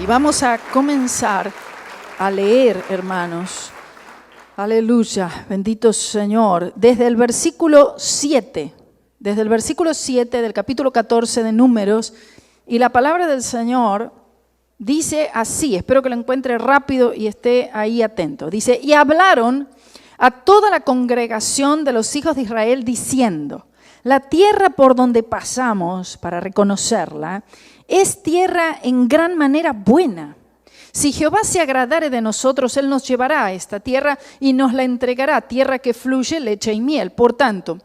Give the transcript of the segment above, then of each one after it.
Y vamos a comenzar a leer, hermanos. Aleluya, bendito Señor. Desde el versículo 7 del capítulo 14 de Números, y la palabra del Señor dice así, espero que lo encuentre rápido y esté ahí atento. Dice, y hablaron a toda la congregación de los hijos de Israel diciendo, la tierra por donde pasamos para reconocerla es tierra en gran manera buena. Si Jehová se agradare de nosotros, Él nos llevará a esta tierra y nos la entregará, tierra que fluye leche y miel. Por tanto,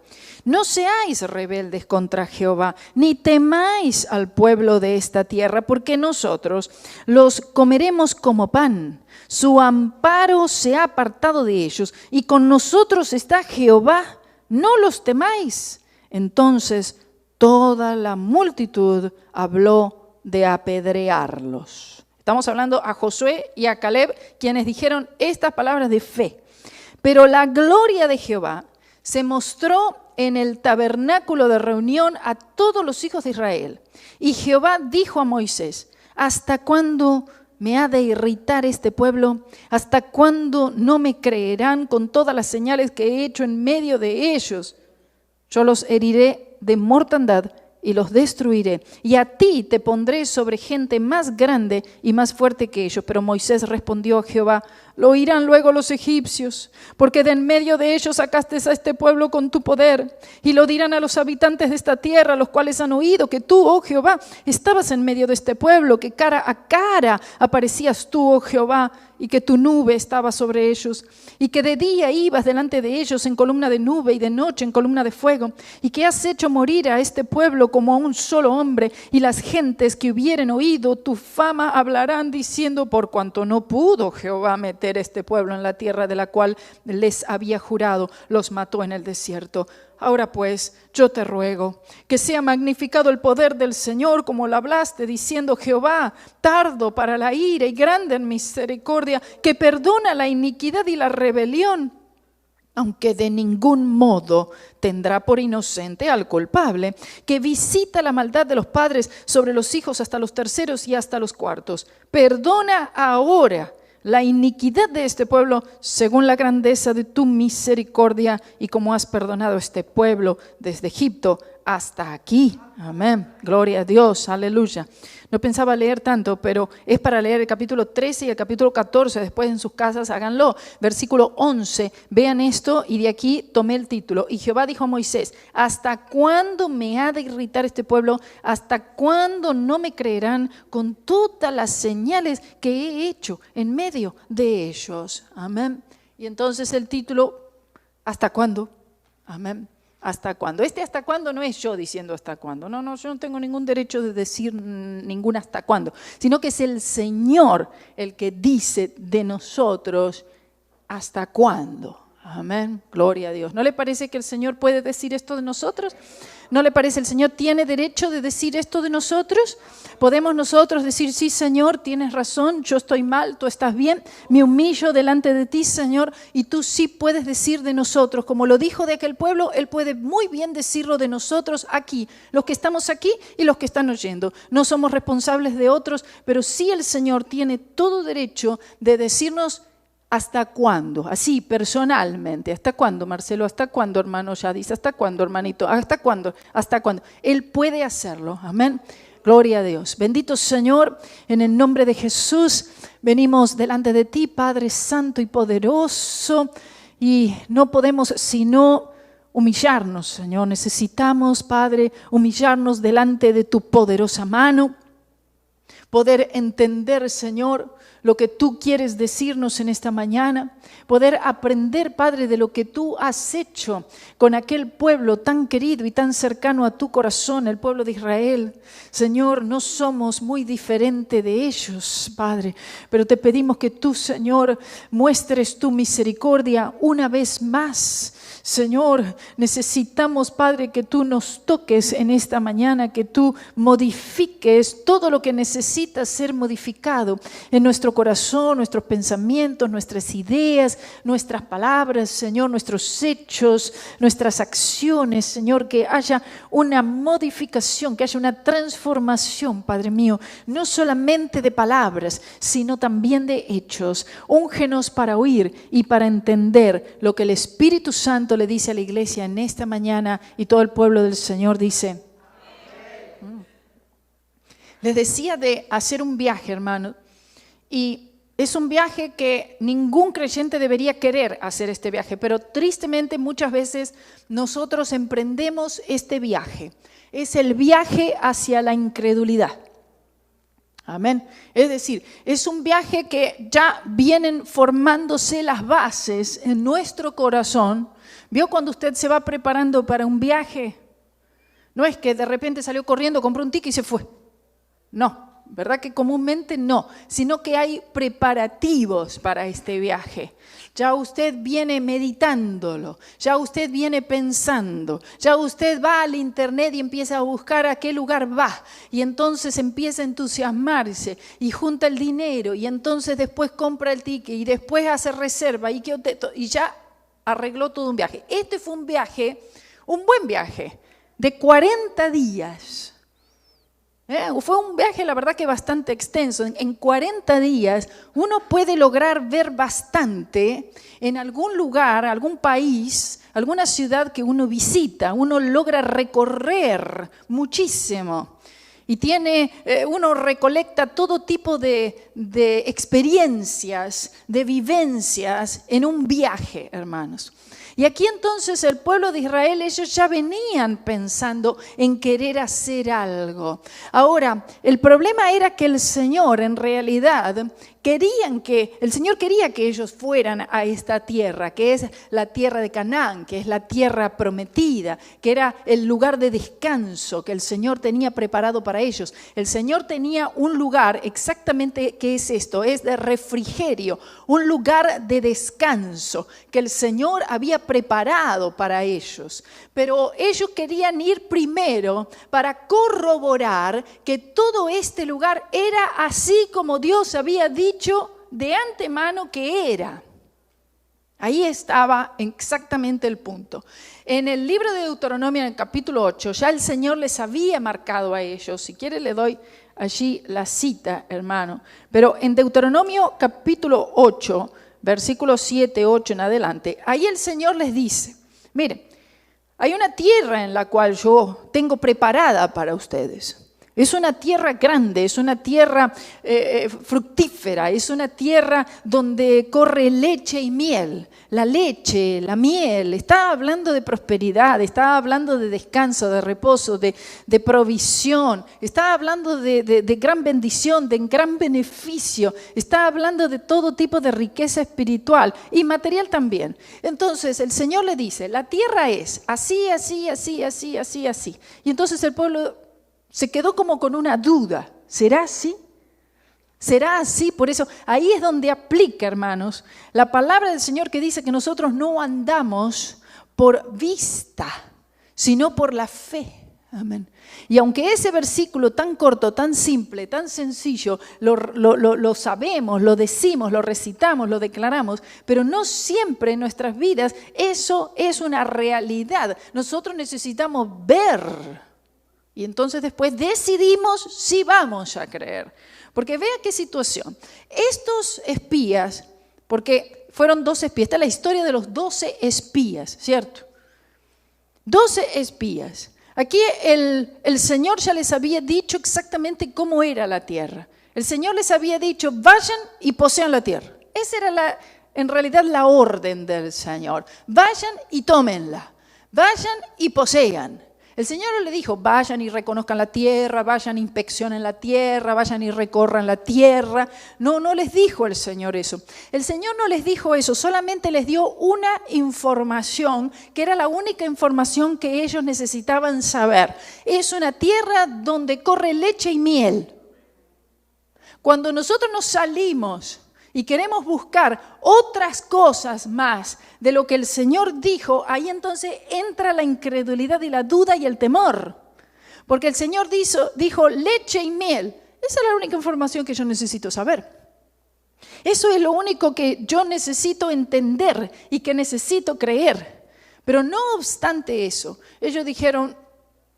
no seáis rebeldes contra Jehová, ni temáis al pueblo de esta tierra, porque nosotros los comeremos como pan. Su amparo se ha apartado de ellos, y con nosotros está Jehová, no los temáis. Entonces toda la multitud habló de apedrearlos. Estamos hablando a Josué y a Caleb, quienes dijeron estas palabras de fe. Pero la gloria de Jehová se mostró en el tabernáculo de reunión a todos los hijos de Israel. Y Jehová dijo a Moisés, ¿hasta cuándo me ha de irritar este pueblo? ¿Hasta cuándo no me creerán con todas las señales que he hecho en medio de ellos? Yo los heriré de mortandad y los destruiré. Y a ti te pondré sobre gente más grande y más fuerte que ellos. Pero Moisés respondió a Jehová, lo oirán luego los egipcios, porque de en medio de ellos sacaste a este pueblo con tu poder. Y lo dirán a los habitantes de esta tierra, los cuales han oído que tú, oh Jehová, estabas en medio de este pueblo, que cara a cara aparecías tú, oh Jehová, y que tu nube estaba sobre ellos, y que de día ibas delante de ellos en columna de nube y de noche en columna de fuego, y que has hecho morir a este pueblo como a un solo hombre, y las gentes que hubieren oído tu fama hablarán diciendo, por cuanto no pudo Jehová meter este pueblo en la tierra de la cual les había jurado, los mató en el desierto. Ahora pues, yo te ruego que sea magnificado el poder del Señor, como lo hablaste, diciendo, Jehová, tardo para la ira y grande en misericordia, que perdona la iniquidad y la rebelión, aunque de ningún modo tendrá por inocente al culpable, que visita la maldad de los padres sobre los hijos hasta los terceros y hasta los cuartos. Perdona ahora la iniquidad de este pueblo según la grandeza de tu misericordia y como has perdonado a este pueblo desde Egipto hasta aquí. Amén. Gloria a Dios. Aleluya. No pensaba leer tanto, pero es para leer el capítulo 13 y el capítulo 14. Después en sus casas háganlo. Versículo 11. Vean esto y de aquí tomé el título. Y Jehová dijo a Moisés, ¿hasta cuándo me ha de irritar este pueblo? ¿Hasta cuándo no me creerán con todas las señales que he hecho en medio de ellos? Amén. Y entonces el título, ¿hasta cuándo? Amén. ¿Hasta cuándo? ¿Hasta cuándo? No es yo diciendo hasta cuándo. No, yo no tengo ningún derecho de decir ningún hasta cuándo, sino que es el Señor el que dice de nosotros hasta cuándo. Amén. Gloria a Dios. ¿No le parece que el Señor puede decir esto de nosotros? ¿No le parece el Señor tiene derecho de decir esto de nosotros? ¿Podemos nosotros decir, sí, Señor, tienes razón, yo estoy mal, tú estás bien, me humillo delante de ti, Señor, y tú sí puedes decir de nosotros, como lo dijo de aquel pueblo, Él puede muy bien decirlo de nosotros aquí, los que estamos aquí y los que están oyendo. No somos responsables de otros, pero sí el Señor tiene todo derecho de decirnos ¿hasta cuándo? Así, personalmente. ¿Hasta cuándo, Marcelo? ¿Hasta cuándo, hermano Yadis? ¿Hasta cuándo, hermanito? ¿Hasta cuándo? ¿Hasta cuándo? Él puede hacerlo. Amén. Gloria a Dios. Bendito Señor, en el nombre de Jesús, venimos delante de ti, Padre Santo y poderoso, y no podemos sino humillarnos, Señor. Necesitamos, Padre, humillarnos delante de tu poderosa mano, poder entender, Señor, lo que tú quieres decirnos en esta mañana, poder aprender, Padre, de lo que tú has hecho con aquel pueblo tan querido y tan cercano a tu corazón, el pueblo de Israel. Señor, no somos muy diferentes de ellos, Padre, pero te pedimos que tú, Señor, muestres tu misericordia una vez más. Señor, necesitamos, Padre, que tú nos toques en esta mañana, que tú modifiques todo lo que necesita ser modificado en nuestro corazón, nuestros pensamientos, nuestras ideas, nuestras palabras, Señor, nuestros hechos, nuestras acciones, Señor, que haya una modificación, que haya una transformación, Padre mío, no solamente de palabras, sino también de hechos. Úngenos para oír y para entender lo que el Espíritu Santo le dice a la iglesia en esta mañana, y todo el pueblo del Señor dice. Les decía de hacer un viaje, hermano, y es un viaje que ningún creyente debería querer hacer este viaje, pero tristemente muchas veces nosotros emprendemos este viaje. Es el viaje hacia la incredulidad. Amén. Es decir, es un viaje que ya vienen formándose las bases en nuestro corazón. ¿Vio cuando usted se va preparando para un viaje? No es que de repente salió corriendo, compró un ticket y se fue. No, ¿verdad que comúnmente no? Sino que hay preparativos para este viaje. Ya usted viene meditándolo, ya usted viene pensando, ya usted va al internet y empieza a buscar a qué lugar va. Y entonces empieza a entusiasmarse y junta el dinero y entonces después compra el ticket y después hace reserva y ya arregló todo un viaje. Este fue un viaje, un buen viaje, de 40 días. Fue un viaje, la verdad, que bastante extenso. En 40 días uno puede lograr ver bastante en algún lugar, algún país, alguna ciudad que uno visita. Uno logra recorrer muchísimo. Y uno recolecta todo tipo de experiencias, de vivencias en un viaje, hermanos. Y aquí entonces el pueblo de Israel, ellos ya venían pensando en querer hacer algo. Ahora, el problema era que el Señor en realidad el Señor quería que ellos fueran a esta tierra, que es la tierra de Canaán, que es la tierra prometida, que era el lugar de descanso que el Señor tenía preparado para ellos. El Señor tenía un lugar exactamente que es esto, es de refrigerio, un lugar de descanso que el Señor había preparado para ellos. Pero ellos querían ir primero para corroborar que todo este lugar era así como Dios había dicho de antemano que era. Ahí estaba exactamente el punto. En el libro de Deuteronomio, en el capítulo 8, ya el Señor les había marcado a ellos. Si quiere le doy allí la cita, hermano. Pero en Deuteronomio capítulo 8, versículos 7, 8 en adelante, ahí el Señor les dice, miren, hay una tierra en la cual yo tengo preparada para ustedes. Es una tierra grande, es una tierra fructífera, es una tierra donde corre leche y miel. La leche, la miel, está hablando de prosperidad, está hablando de descanso, de reposo, de provisión, está hablando de gran bendición, de gran beneficio, está hablando de todo tipo de riqueza espiritual y material también. Entonces el Señor le dice, la tierra es así, así, así, así, así, así. Y entonces el pueblo se quedó como con una duda. ¿Será así? ¿Será así? Por eso ahí es donde aplica, hermanos, la palabra del Señor que dice que nosotros no andamos por vista, sino por la fe. Amén. Y aunque ese versículo tan corto, tan simple, tan sencillo, lo sabemos, lo decimos, lo recitamos, lo declaramos, pero no siempre en nuestras vidas eso es una realidad. Nosotros necesitamos ver. Y entonces después decidimos si vamos a creer. Porque vea qué situación. Estos espías, porque fueron 12 espías, esta es la historia de los 12 espías, ¿cierto? 12 espías. Aquí el Señor ya les había dicho exactamente cómo era la tierra. El Señor les había dicho, vayan y posean la tierra. Esa era en realidad la orden del Señor. Vayan y tómenla. Vayan y posean. El Señor no le dijo, vayan y reconozcan la tierra, vayan e inspeccionen la tierra, vayan y recorran la tierra. No les dijo el Señor eso. El Señor no les dijo eso, solamente les dio una información que era la única información que ellos necesitaban saber. Es una tierra donde corre leche y miel. Cuando nosotros nos salimos y queremos buscar otras cosas más de lo que el Señor dijo, ahí entonces entra la incredulidad y la duda y el temor. Porque el Señor dijo leche y miel. Esa es la única información que yo necesito saber. Eso es lo único que yo necesito entender y que necesito creer. Pero no obstante eso, ellos dijeron,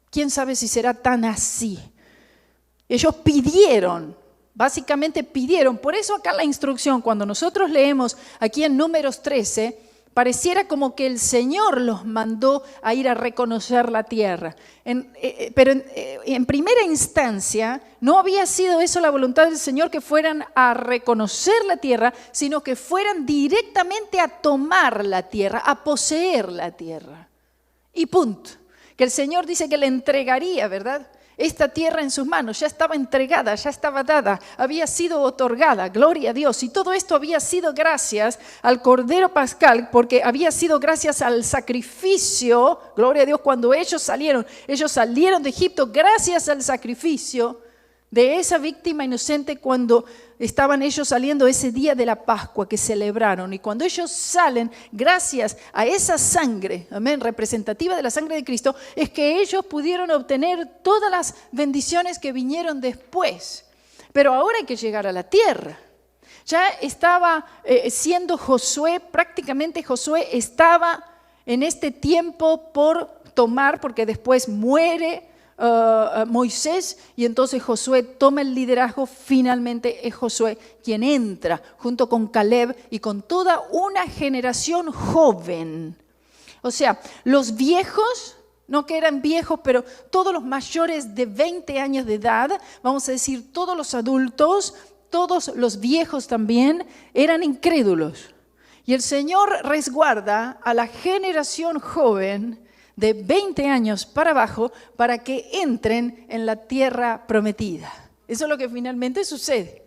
¿quién sabe si será tan así? Ellos básicamente pidieron. Por eso acá la instrucción, cuando nosotros leemos aquí en Números 13, pareciera como que el Señor los mandó a ir a reconocer la tierra. Pero en primera instancia no había sido eso la voluntad del Señor, que fueran a reconocer la tierra, sino que fueran directamente a tomar la tierra, a poseer la tierra. Y punto. Que el Señor dice que le entregaría, ¿verdad?, esta tierra en sus manos. Ya estaba entregada, ya estaba dada, había sido otorgada, gloria a Dios. Y todo esto había sido gracias al Cordero Pascal, porque había sido gracias al sacrificio, gloria a Dios, cuando ellos salieron de Egipto gracias al sacrificio de esa víctima inocente cuando estaban ellos saliendo ese día de la Pascua que celebraron. Y cuando ellos salen, gracias a esa sangre, amén, representativa de la sangre de Cristo, es que ellos pudieron obtener todas las bendiciones que vinieron después. Pero ahora hay que llegar a la tierra. Ya estaba siendo Josué, prácticamente Josué estaba en este tiempo por tomar, porque después muere Moisés, y entonces Josué toma el liderazgo. Finalmente es Josué quien entra junto con Caleb y con toda una generación joven. O sea, los viejos, no que eran viejos, pero todos los mayores de 20 años de edad, vamos a decir todos los adultos, todos los viejos también, eran incrédulos. Y el Señor resguarda a la generación joven de 20 años para abajo para que entren en la tierra prometida. Eso es lo que finalmente sucede.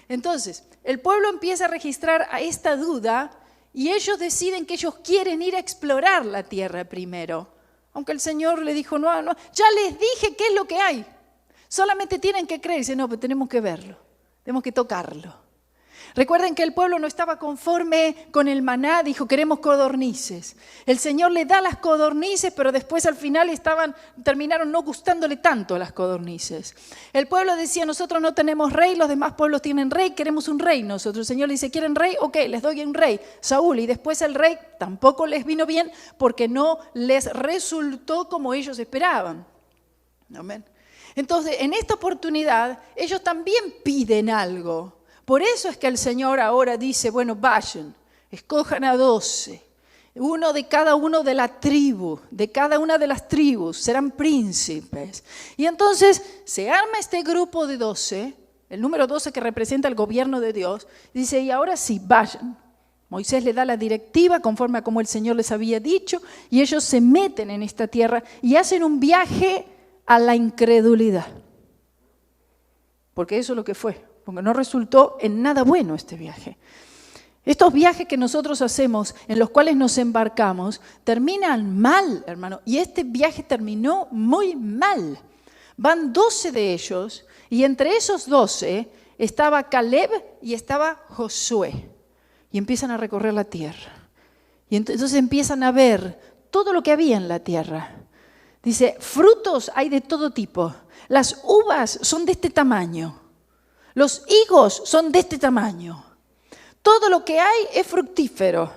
Entonces, el pueblo empieza a registrar a esta duda y ellos deciden que ellos quieren ir a explorar la tierra primero. Aunque el Señor le dijo, no, ya les dije qué es lo que hay. Solamente tienen que creer. Dice, no, pero tenemos que verlo, tenemos que tocarlo. Recuerden que el pueblo no estaba conforme con el maná, dijo, queremos codornices. El Señor le da las codornices, pero después al final terminaron no gustándole tanto las codornices. El pueblo decía, nosotros no tenemos rey, los demás pueblos tienen rey, queremos un rey nosotros. El Señor le dice, ¿quieren rey? Ok, les doy un rey, Saúl. Y después el rey tampoco les vino bien porque no les resultó como ellos esperaban. Amén. Entonces, en esta oportunidad, ellos también piden algo. Por eso es que el Señor ahora dice, bueno, vayan, escojan a 12, uno de cada uno de la tribu, de cada una de las tribus, serán príncipes. Y entonces se arma este grupo de 12, el número 12 que representa el gobierno de Dios, dice, y ahora sí, vayan. Moisés le da la directiva conforme a como el Señor les había dicho, y ellos se meten en esta tierra y hacen un viaje a la incredulidad. Porque eso es lo que fue. Porque no resultó en nada bueno este viaje. Estos viajes que nosotros hacemos, en los cuales nos embarcamos, terminan mal, hermano. Y este viaje terminó muy mal. Van 12 de ellos, y entre esos 12 estaba Caleb y estaba Josué. Y empiezan a recorrer la tierra. Y entonces empiezan a ver todo lo que había en la tierra. Dice, frutos hay de todo tipo. Las uvas son de este tamaño. Los higos son de este tamaño. Todo lo que hay es fructífero.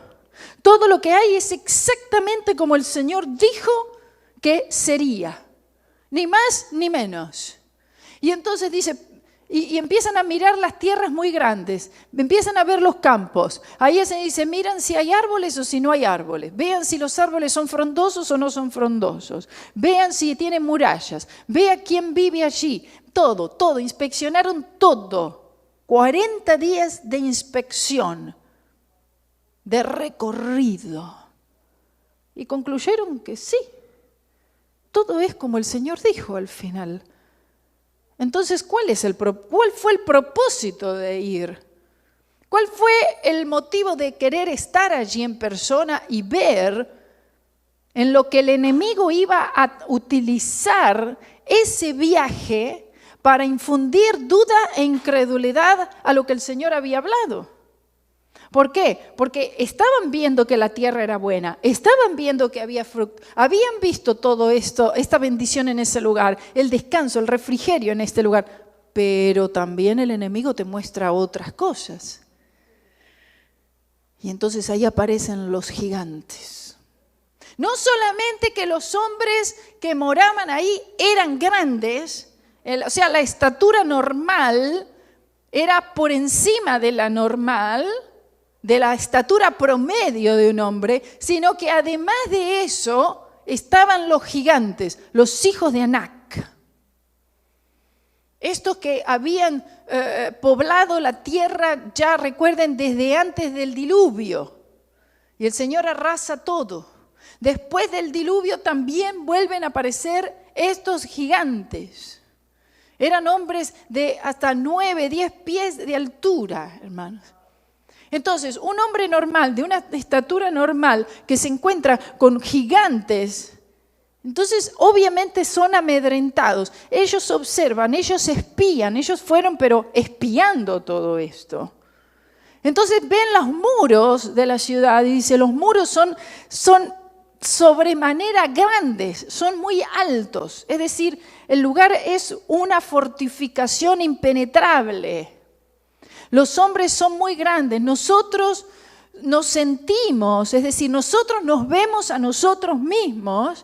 Todo lo que hay es exactamente como el Señor dijo que sería. Ni más ni menos. Y entonces dice, y empiezan a mirar las tierras muy grandes. Empiezan a ver los campos. Ahí se dice, miran si hay árboles o si no hay árboles. Vean si los árboles son frondosos o no son frondosos. Vean si tienen murallas. Vean quién vive allí. Todo, inspeccionaron todo. 40 días de inspección, de recorrido. Y concluyeron que sí, todo es como el Señor dijo al final. Entonces, ¿cuál fue el propósito de ir? ¿Cuál fue el motivo de querer estar allí en persona y ver en lo que el enemigo iba a utilizar ese viaje para infundir duda e incredulidad a lo que el Señor había hablado? ¿Por qué? Porque estaban viendo que la tierra era buena, estaban viendo que había fruto, habían visto todo esto, esta bendición en ese lugar, el descanso, el refrigerio en este lugar, pero también el enemigo te muestra otras cosas. Y entonces ahí aparecen los gigantes. No solamente que los hombres que moraban ahí eran grandes, o sea, la estatura normal era por encima de la normal, de la estatura promedio de un hombre, sino que además de eso estaban los gigantes, los hijos de Anac. Estos que habían poblado la tierra, ya recuerden, desde antes del diluvio. Y el Señor arrasa todo. Después del diluvio también vuelven a aparecer estos gigantes. Eran hombres de hasta 9, 10 pies de altura, hermanos. Entonces, un hombre normal, de una estatura normal, que se encuentra con gigantes, entonces obviamente son amedrentados. Ellos observan, ellos espían, ellos fueron pero espiando todo esto. Entonces ven los muros de la ciudad y dice, los muros son sobremanera grandes, son muy altos. Es decir, el lugar es una fortificación impenetrable. Los hombres son muy grandes. Nosotros nos sentimos, es decir, nosotros nos vemos a nosotros mismos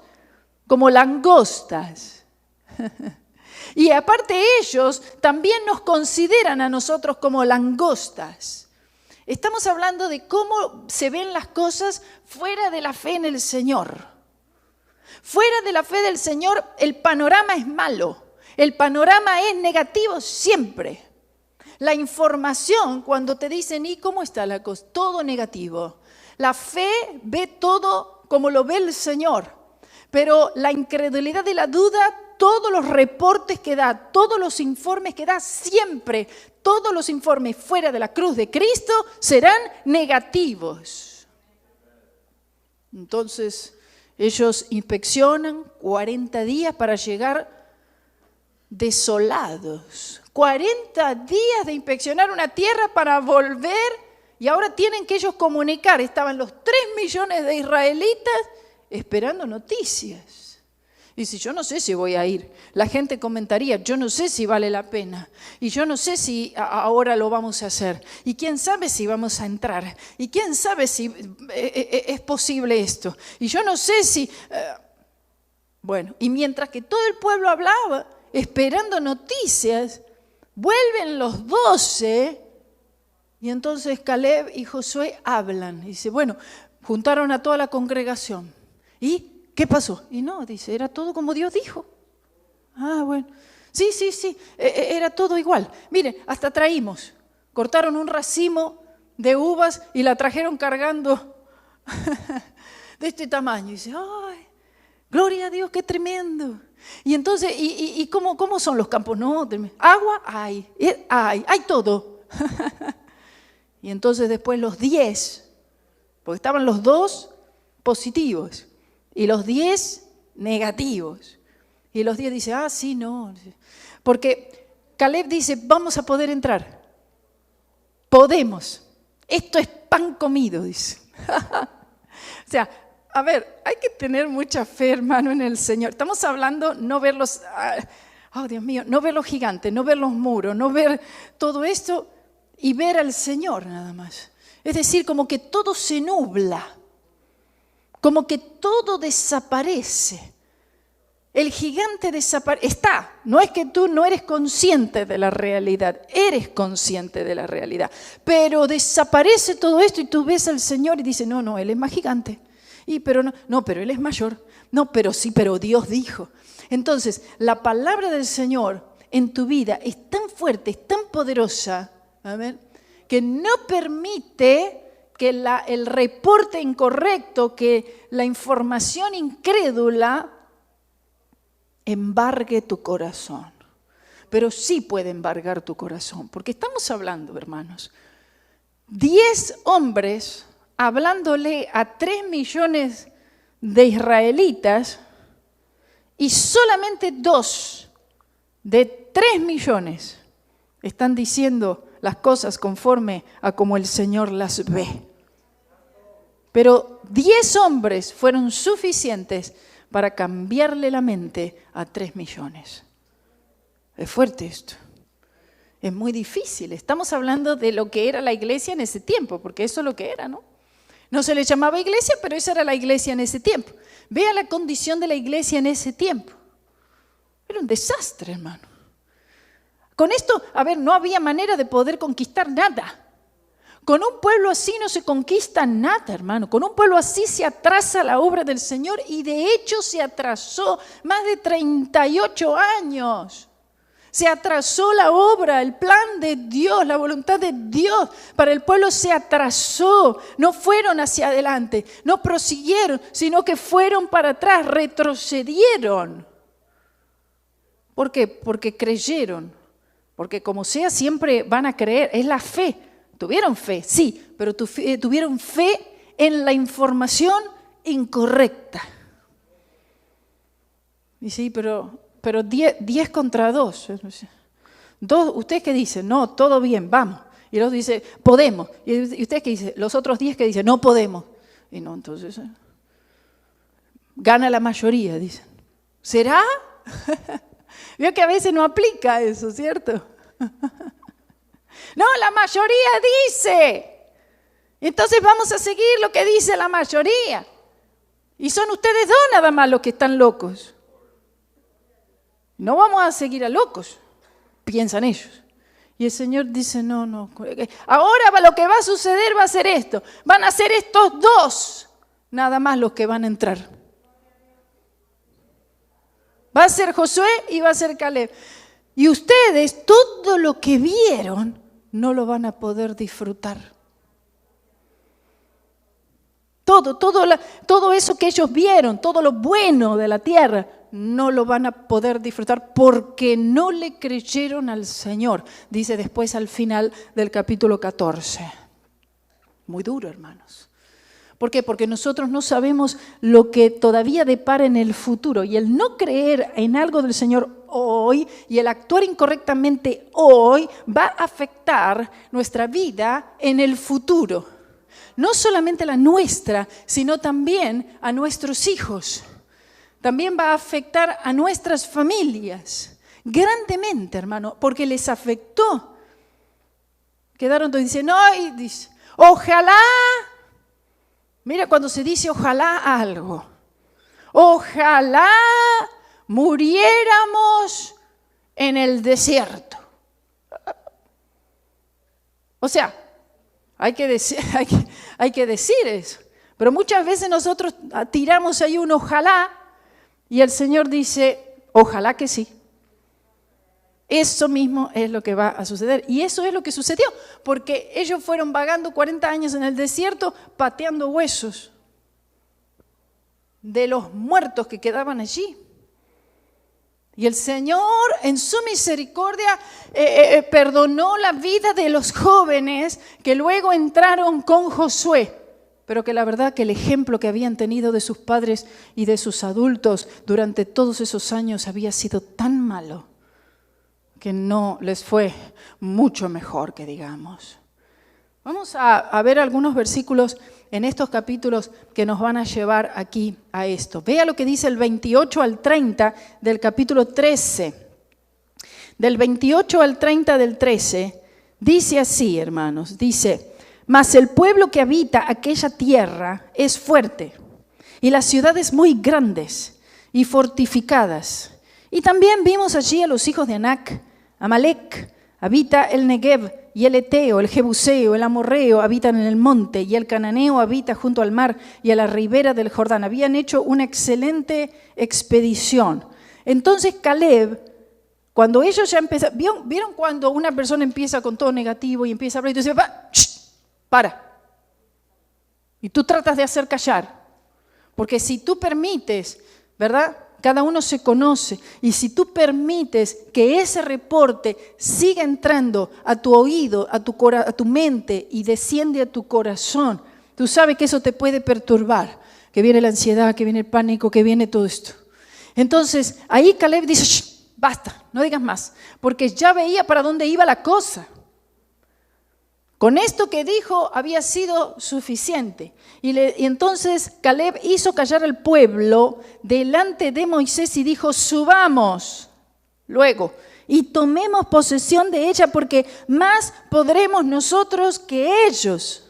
como langostas. Y aparte ellos también nos consideran a nosotros como langostas. Estamos hablando de cómo se ven las cosas fuera de la fe en el Señor. Fuera de la fe del Señor, el panorama es malo. El panorama es negativo siempre. La información, cuando te dicen, ¿y cómo está la cosa? Todo negativo. La fe ve todo como lo ve el Señor. Pero la incredulidad y la duda, todos los reportes que da, todos los informes que da, siempre, todos los informes fuera de la cruz de Cristo serán negativos. Entonces, ellos inspeccionan 40 días para llegar desolados. 40 días de inspeccionar una tierra para volver, y ahora tienen que ellos comunicar. Estaban los 3 millones de israelitas esperando noticias. Y si yo no sé si voy a ir, la gente comentaría, yo no sé si vale la pena, y yo no sé si ahora lo vamos a hacer, y quién sabe si vamos a entrar, y quién sabe si es posible esto, y yo no sé si... Bueno, y mientras que todo el pueblo hablaba, esperando noticias, vuelven los 12, y entonces Caleb y Josué hablan, y dice, bueno, juntaron a toda la congregación, ¿y qué pasó? Y no, dice, era todo como Dios dijo. Ah, bueno. Sí, era todo igual. Miren, hasta cortaron un racimo de uvas y la trajeron cargando de este tamaño. Y dice, ¡ay, gloria a Dios, qué tremendo! Y entonces, ¿y cómo son los campos? No, agua hay todo. Y entonces después los 10, porque estaban los 2 positivos y los 10 negativos. Y los 10 dicen, sí, no. Porque Caleb dice, vamos a poder entrar. Podemos. Esto es pan comido, dice. O sea, a ver, hay que tener mucha fe, hermano, en el Señor. Estamos hablando, no ver los, Dios mío, no ver los gigantes, no ver los muros, no ver todo esto y ver al Señor nada más. Es decir, como que todo se nubla. Como que todo desaparece. El gigante está. No es que tú no eres consciente de la realidad, eres consciente de la realidad. Pero desaparece todo esto y tú ves al Señor y dices, no, Él es más gigante. Pero Él es mayor. No, pero sí, pero Dios dijo. Entonces, la palabra del Señor en tu vida es tan fuerte, es tan poderosa, amén, que no permite que el reporte incorrecto, que la información incrédula embargue tu corazón. Pero sí puede embargar tu corazón, porque estamos hablando, hermanos, 10 hombres hablándole a 3 millones de israelitas y solamente 2 de 3 millones están diciendo las cosas conforme a como el Señor las ve. Pero 10 hombres fueron suficientes para cambiarle la mente a 3 millones. Es fuerte esto. Es muy difícil. Estamos hablando de lo que era la iglesia en ese tiempo, porque eso es lo que era, ¿no? No se le llamaba iglesia, pero esa era la iglesia en ese tiempo. Vea la condición de la iglesia en ese tiempo. Era un desastre, hermano. Con esto, no había manera de poder conquistar nada. Con un pueblo así no se conquista nada, hermano. Con un pueblo así se atrasa la obra del Señor y de hecho se atrasó más de 38 años. Se atrasó la obra, el plan de Dios, la voluntad de Dios para el pueblo se atrasó. No fueron hacia adelante, no prosiguieron, sino que fueron para atrás, retrocedieron. ¿Por qué? Porque creyeron. Porque como sea, siempre van a creer. Es la fe. Tuvieron fe, sí, pero tuvieron fe en la información incorrecta. Y sí, pero 10 contra 2. ¿Ustedes qué dicen? No, todo bien, vamos. Y el otro dice, podemos. ¿Y ustedes qué dicen? Los otros 10 que dicen, no podemos. Y no, entonces, gana la mayoría, dicen. ¿Será? Veo que a veces no aplica eso, ¿cierto? No, la mayoría dice. Entonces vamos a seguir lo que dice la mayoría. Y son ustedes 2 nada más los que están locos. No vamos a seguir a locos, piensan ellos. Y el Señor dice, no. Ahora lo que va a suceder va a ser esto. Van a ser estos 2 nada más los que van a entrar. Va a ser Josué y va a ser Caleb. Y ustedes, todo lo que vieron, no lo van a poder disfrutar. Todo eso que ellos vieron, todo lo bueno de la tierra, no lo van a poder disfrutar porque no le creyeron al Señor, dice después al final del capítulo 14. Muy duro, hermanos. ¿Por qué? Porque nosotros no sabemos lo que todavía depara en el futuro. Y el no creer en algo del Señor hoy y el actuar incorrectamente hoy va a afectar nuestra vida en el futuro. No solamente la nuestra, sino también a nuestros hijos. También va a afectar a nuestras familias. Grandemente, hermano, porque les afectó. Quedaron todos diciendo, ojalá. Mira cuando se dice ojalá algo. Ojalá muriéramos en el desierto. O sea, hay que decir eso. Pero muchas veces nosotros tiramos ahí un ojalá y el Señor dice, ojalá que sí. Eso mismo es lo que va a suceder. Y eso es lo que sucedió, porque ellos fueron vagando 40 años en el desierto, pateando huesos de los muertos que quedaban allí. Y el Señor, en su misericordia, perdonó la vida de los jóvenes que luego entraron con Josué. Pero que la verdad que el ejemplo que habían tenido de sus padres y de sus adultos durante todos esos años había sido tan malo que no les fue mucho mejor, que digamos. Vamos a ver algunos versículos en estos capítulos que nos van a llevar aquí a esto. Vea lo que dice el 28 al 30 del capítulo 13. Del 28 al 30 del 13, dice así, hermanos, dice, mas el pueblo que habita aquella tierra es fuerte, y las ciudades muy grandes y fortificadas. Y también vimos allí a los hijos de Anac. Amalec habita el Negev, y el Eteo, el Jebuseo, el Amorreo habitan en el monte, y el Cananeo habita junto al mar y a la ribera del Jordán. Habían hecho una excelente expedición. Entonces Caleb, cuando ellos ya empezaron, ¿vieron cuando una persona empieza con todo negativo y empieza a hablar y tú dices, para? Y tú tratas de hacer callar. Porque si tú permites, ¿verdad? Cada uno se conoce, y si tú permites que ese reporte siga entrando a tu oído, a tu mente y desciende a tu corazón, tú sabes que eso te puede perturbar, que viene la ansiedad, que viene el pánico, que viene todo esto. Entonces, ahí Caleb dice, basta, no digas más, porque ya veía para dónde iba la cosa. Con esto que dijo había sido suficiente. Y entonces Caleb hizo callar al pueblo delante de Moisés y dijo, subamos luego y tomemos posesión de ella porque más podremos nosotros que ellos.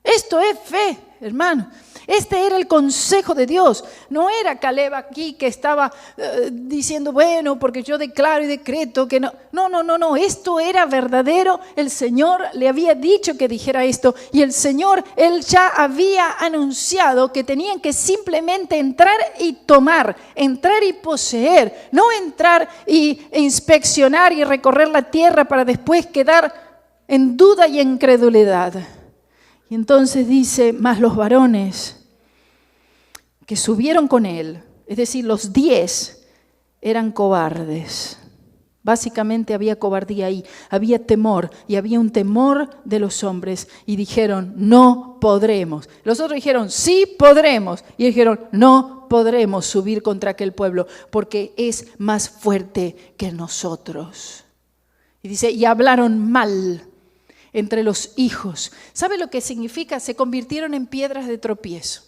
Esto es fe, hermano. Este era el consejo de Dios. No era Caleb aquí que estaba diciendo, bueno, porque yo declaro y decreto que no. No. Esto era verdadero. El Señor le había dicho que dijera esto. Y el Señor, Él ya había anunciado que tenían que simplemente entrar y tomar, entrar y poseer. No entrar e inspeccionar y recorrer la tierra para después quedar en duda y en incredulidad. Y entonces dice, mas los varones que subieron con él, es decir, los 10, eran cobardes. Básicamente había cobardía ahí, había temor y había un temor de los hombres y dijeron, no podremos. Los otros dijeron, sí podremos. Y dijeron, no podremos subir contra aquel pueblo porque es más fuerte que nosotros. Y dice, y hablaron mal entre los hijos. ¿Sabe lo que significa? Se convirtieron en piedras de tropiezo.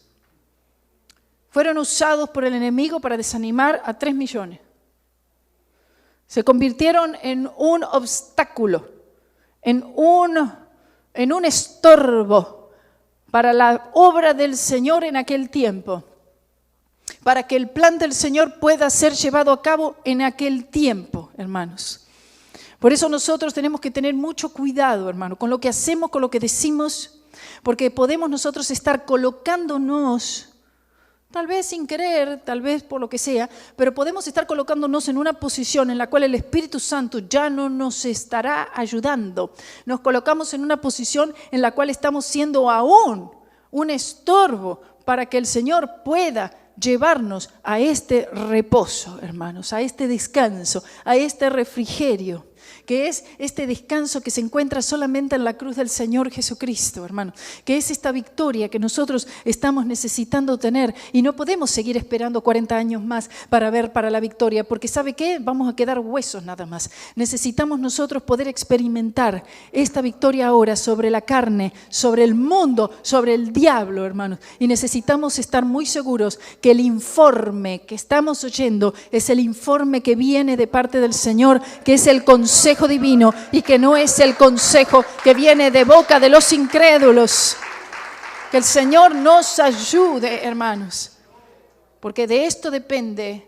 Fueron usados por el enemigo para desanimar a 3 millones. Se convirtieron en un obstáculo, en un estorbo para la obra del Señor en aquel tiempo, para que el plan del Señor pueda ser llevado a cabo en aquel tiempo, hermanos. Por eso nosotros tenemos que tener mucho cuidado, hermano, con lo que hacemos, con lo que decimos, porque podemos nosotros estar colocándonos, tal vez sin querer, tal vez por lo que sea, pero podemos estar colocándonos en una posición en la cual el Espíritu Santo ya no nos estará ayudando. Nos colocamos en una posición en la cual estamos siendo aún un estorbo para que el Señor pueda llevarnos a este reposo, hermanos, a este descanso, a este refrigerio, que es este descanso que se encuentra solamente en la cruz del Señor Jesucristo, hermano, que es esta victoria que nosotros estamos necesitando tener y no podemos seguir esperando 40 años más para ver para la victoria, porque ¿sabe qué? Vamos a quedar huesos nada más. Necesitamos nosotros poder experimentar esta victoria ahora sobre la carne, sobre el mundo, sobre el diablo, hermanos, y necesitamos estar muy seguros que el informe que estamos oyendo es el informe que viene de parte del Señor, que es el consejo divino y que no es el consejo que viene de boca de los incrédulos. Que el Señor nos ayude, hermanos, porque de esto depende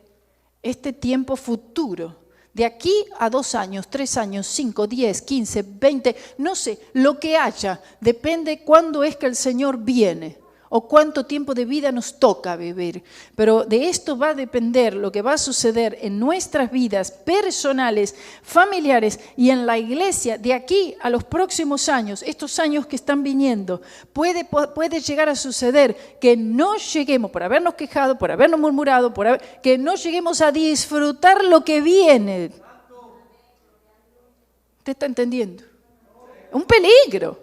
este tiempo futuro. De aquí a 2 años, 3 años, 5, 10, 15, 20, no sé, lo que haya, depende cuándo es que el Señor viene o cuánto tiempo de vida nos toca vivir. Pero de esto va a depender lo que va a suceder en nuestras vidas personales, familiares y en la iglesia de aquí a los próximos años, estos años que están viniendo. Puede llegar a suceder que no lleguemos, por habernos quejado, por habernos murmurado, que no lleguemos a disfrutar lo que viene. ¿Usted está entendiendo? Un peligro.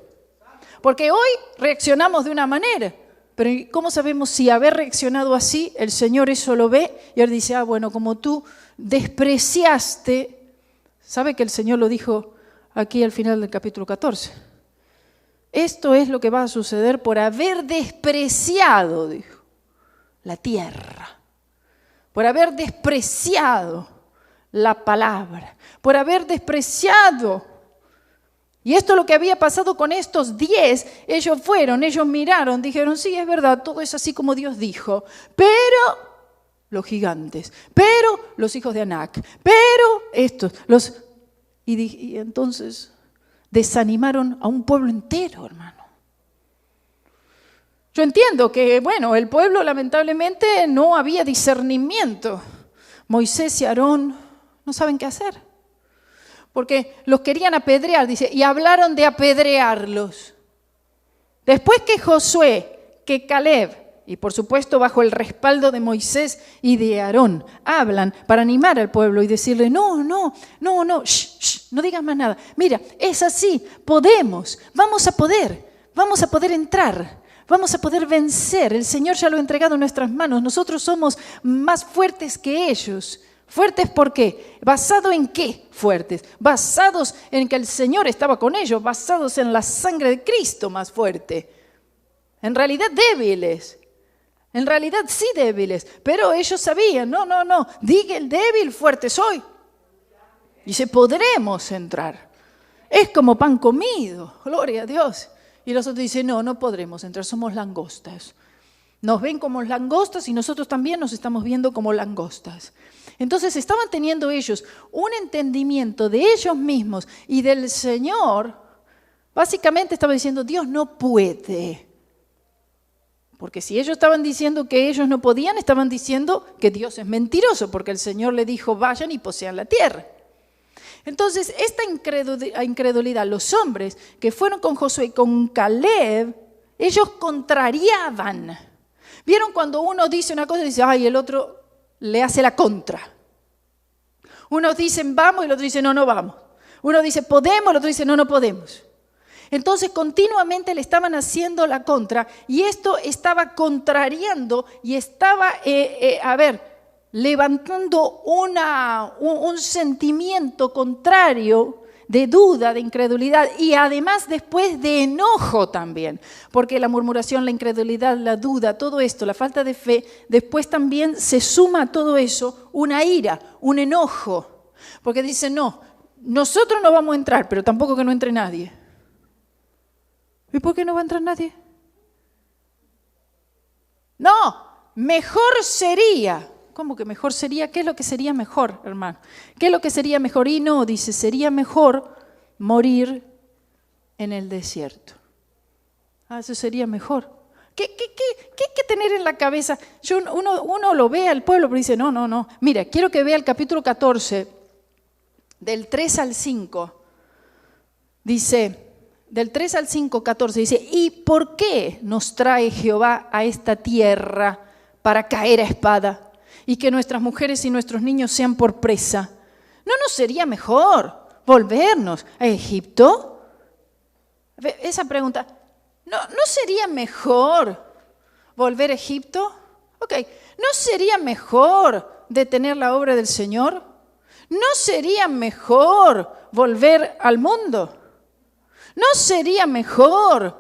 Porque hoy reaccionamos de una manera. Pero ¿cómo sabemos si haber reaccionado así, el Señor eso lo ve? Y Él dice, bueno, como tú despreciaste, ¿sabe que el Señor lo dijo aquí al final del capítulo 14? Esto es lo que va a suceder por haber despreciado, dijo, la tierra, por haber despreciado la palabra, por haber despreciado. Y esto es lo que había pasado con estos 10. Ellos miraron, dijeron, sí, es verdad, todo es así como Dios dijo. Pero los gigantes, pero los hijos de Anac, pero estos, y entonces desanimaron a un pueblo entero, hermano. Yo entiendo que, el pueblo lamentablemente no había discernimiento. Moisés y Aarón no saben qué hacer. Porque los querían apedrear, dice, y hablaron de apedrearlos. Después que Josué, que Caleb, y por supuesto bajo el respaldo de Moisés y de Aarón, hablan para animar al pueblo y decirle, no, no digas más nada. Mira, es así, vamos a poder entrar, vamos a poder vencer. El Señor ya lo ha entregado en nuestras manos, nosotros somos más fuertes que ellos. ¿Fuertes por qué? ¿Basado en qué fuertes? Basados en que el Señor estaba con ellos, basados en la sangre de Cristo más fuerte. En realidad débiles. En realidad sí débiles, pero ellos sabían, no, diga el débil, fuerte soy. Dice, podremos entrar. Es como pan comido, gloria a Dios. Y los otros dicen, no podremos entrar, somos langostas. Nos ven como langostas y nosotros también nos estamos viendo como langostas. Entonces estaban teniendo ellos un entendimiento de ellos mismos y del Señor. Básicamente estaba diciendo, Dios no puede. Porque si ellos estaban diciendo que ellos no podían, estaban diciendo que Dios es mentiroso, porque el Señor le dijo, vayan y posean la tierra. Entonces, esta incredulidad, los hombres que fueron con Josué y con Caleb, ellos contrariaban. ¿Vieron cuando uno dice una cosa y dice, ay, el otro le hace la contra? Unos dicen vamos y el otro dice no vamos. Uno dice podemos, el otro dice no podemos. Entonces continuamente le estaban haciendo la contra y esto estaba contrariando y estaba, levantando un sentimiento contrario de duda, de incredulidad y además después de enojo también. Porque la murmuración, la incredulidad, la duda, todo esto, la falta de fe, después también se suma a todo eso una ira, un enojo. Porque dicen, no, nosotros no vamos a entrar, pero tampoco que no entre nadie. ¿Y por qué no va a entrar nadie? No, mejor sería. ¿Cómo que mejor sería? ¿Qué es lo que sería mejor, hermano? ¿Qué es lo que sería mejor? Y no, dice, sería mejor morir en el desierto. Eso sería mejor. ¿Qué hay que tener en la cabeza? Uno lo ve al pueblo, pero dice, no. Mira, quiero que vea el capítulo 14, del 3 al 5. Dice... Del 3 al 5, 14, dice, ¿y por qué nos trae Jehová a esta tierra para caer a espada y que nuestras mujeres y nuestros niños sean por presa? ¿No nos sería mejor volvernos a Egipto? Esa pregunta, ¿no sería mejor volver a Egipto? Ok, ¿no sería mejor detener la obra del Señor? ¿No sería mejor volver al mundo? ¿No sería mejor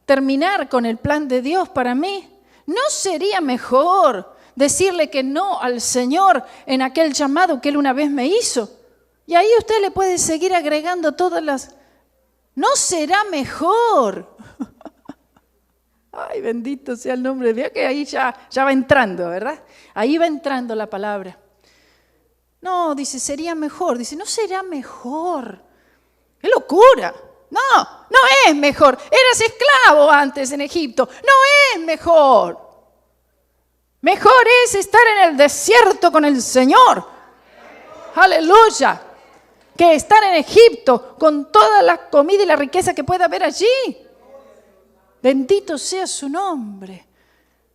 terminar con el plan de Dios para mí? ¿No sería mejor decirle que no al Señor en aquel llamado que Él una vez me hizo? Y ahí usted le puede seguir agregando todas las... ¿No será mejor? Ay, bendito sea el nombre. Vea que ahí ya va entrando, ¿verdad? Ahí va entrando la palabra. No, dice, sería mejor. Dice, no será mejor. ¡Qué locura! No es mejor. Eras esclavo antes en Egipto. No es mejor. Mejor es estar en el desierto con el Señor. Aleluya. Que estar en Egipto con toda la comida y la riqueza que pueda haber allí. Bendito sea su nombre.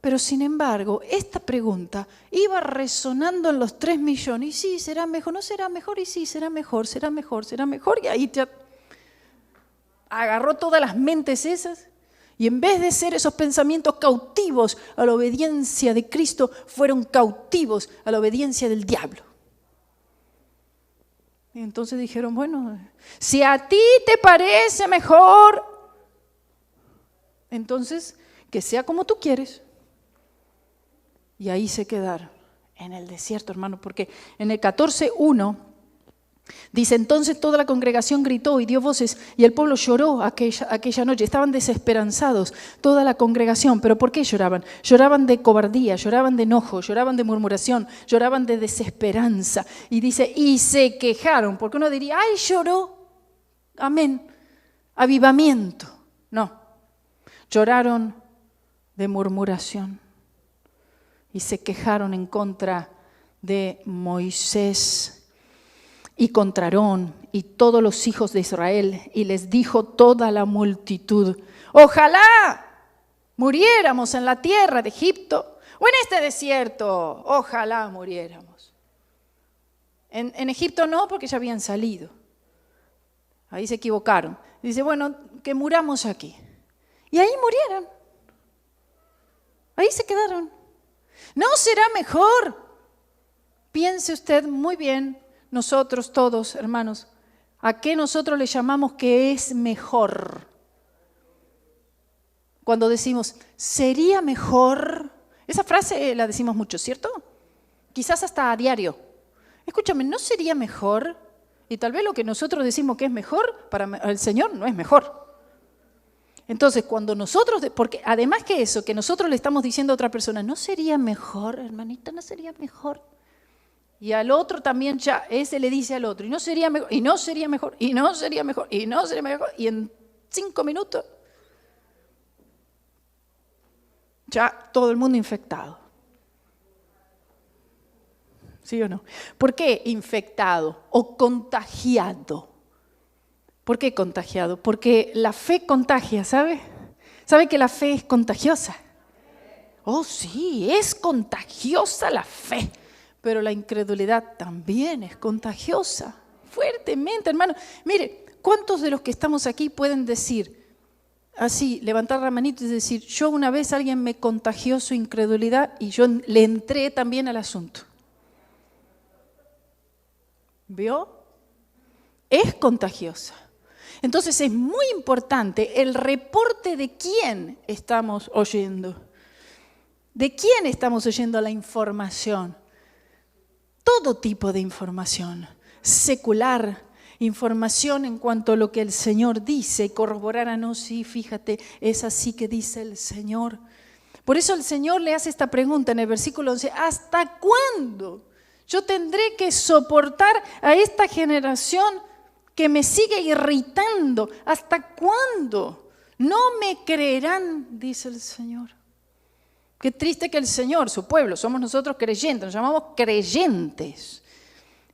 Pero sin embargo, esta pregunta iba resonando en los 3 millones. Y sí, será mejor, no será mejor. Y sí, será mejor. Y ahí ya agarró todas las mentes esas. Y en vez de ser esos pensamientos cautivos a la obediencia de Cristo, fueron cautivos a la obediencia del diablo. Y entonces dijeron, bueno, si a ti te parece mejor, entonces que sea como tú quieres. Y ahí se quedaron, en el desierto, hermano, porque en el 14:1 dice, entonces toda la congregación gritó y dio voces y el pueblo lloró aquella noche. Estaban desesperanzados, toda la congregación. ¿Pero por qué lloraban? Lloraban de cobardía, lloraban de enojo, lloraban de murmuración, lloraban de desesperanza. Y dice, y se quejaron, porque uno diría, ay, lloró, amén, avivamiento. No, lloraron de murmuración y se quejaron en contra de Moisés y contra Aarón y todos los hijos de Israel, y les dijo toda la multitud, ojalá muriéramos en la tierra de Egipto o en este desierto, ojalá muriéramos. En Egipto no, porque ya habían salido. Ahí se equivocaron. Dice, bueno, que muramos aquí. Y ahí murieron. Ahí se quedaron. ¿No será mejor Piense usted muy bien, nosotros todos, hermanos, ¿a qué nosotros le llamamos que es mejor? Cuando decimos, sería mejor, esa frase la decimos mucho, ¿cierto? Quizás hasta a diario. Escúchame, ¿no sería mejor? Y tal vez lo que nosotros decimos que es mejor, para el Señor no es mejor. Entonces, cuando nosotros, porque además que eso, que nosotros le estamos diciendo a otra persona, ¿no sería mejor, hermanita, no sería mejor? Y al otro también ya, ese le dice al otro, y no sería mejor, y no sería mejor, y no sería mejor, y no sería mejor, y en 5 minutos ya todo el mundo infectado. ¿Sí o no? ¿Por qué infectado o contagiado? ¿Por qué contagiado? Porque la fe contagia, ¿sabe? ¿Sabe que la fe es contagiosa? Oh, sí, es contagiosa la fe, pero la incredulidad también es contagiosa, fuertemente, hermano. Mire, ¿cuántos de los que estamos aquí pueden decir, así, levantar la manito y decir, yo una vez alguien me contagió su incredulidad y yo le entré también al asunto? ¿Vio? Es contagiosa. Entonces es muy importante el reporte de quién estamos oyendo. ¿De quién estamos oyendo la información? Todo tipo de información, secular, información en cuanto a lo que el Señor dice, corroborar a no, sí, fíjate, es así que dice el Señor. Por eso el Señor le hace esta pregunta en el versículo 11, ¿hasta cuándo yo tendré que soportar a esta generación que me sigue irritando? ¿Hasta cuándo? No me creerán, dice el Señor. Qué triste que el Señor, su pueblo, somos nosotros creyentes, nos llamamos creyentes.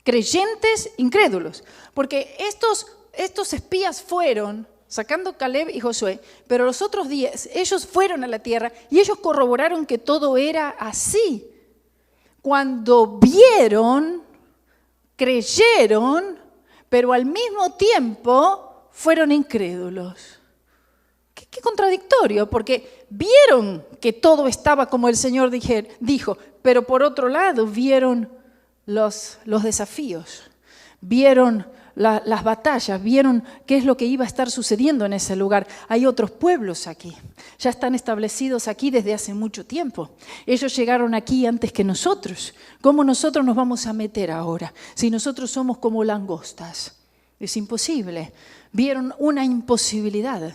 Creyentes incrédulos. Porque estos espías fueron, sacando Caleb y Josué, pero los otros 10, ellos fueron a la tierra y ellos corroboraron que todo era así. Cuando vieron, creyeron, pero al mismo tiempo fueron incrédulos. Qué contradictorio, porque vieron que todo estaba como el Señor dijo, pero por otro lado vieron los desafíos, vieron las batallas, vieron qué es lo que iba a estar sucediendo en ese lugar. Hay otros pueblos aquí, ya están establecidos aquí desde hace mucho tiempo. Ellos llegaron aquí antes que nosotros. ¿Cómo nosotros nos vamos a meter ahora si nosotros somos como langostas? Es imposible. Vieron una imposibilidad.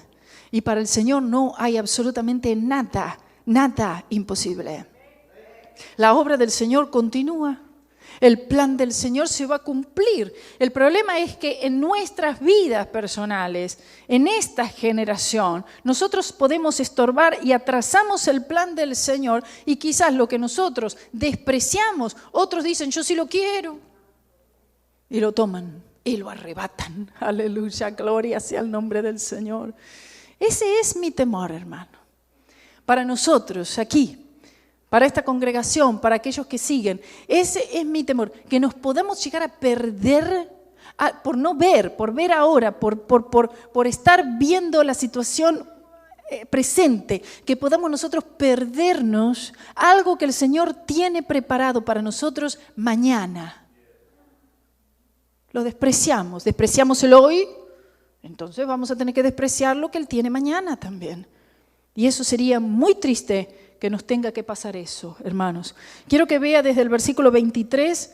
Y para el Señor no hay absolutamente nada imposible. La obra del Señor continúa. El plan del Señor se va a cumplir. El problema es que en nuestras vidas personales, en esta generación, nosotros podemos estorbar y atrasamos el plan del Señor y quizás lo que nosotros despreciamos, otros dicen, yo sí lo quiero. Y lo toman y lo arrebatan. Aleluya, gloria sea el nombre del Señor. Ese es mi temor, hermano. Para nosotros aquí, para esta congregación, para aquellos que siguen, ese es mi temor, que nos podamos llegar a perder por no ver, por ver ahora, por estar viendo la situación presente, que podamos nosotros perdernos algo que el Señor tiene preparado para nosotros mañana. Lo despreciamos el hoy. Entonces vamos a tener que despreciar lo que Él tiene mañana también. Y eso sería muy triste que nos tenga que pasar eso, hermanos. Quiero que vea desde el versículo 23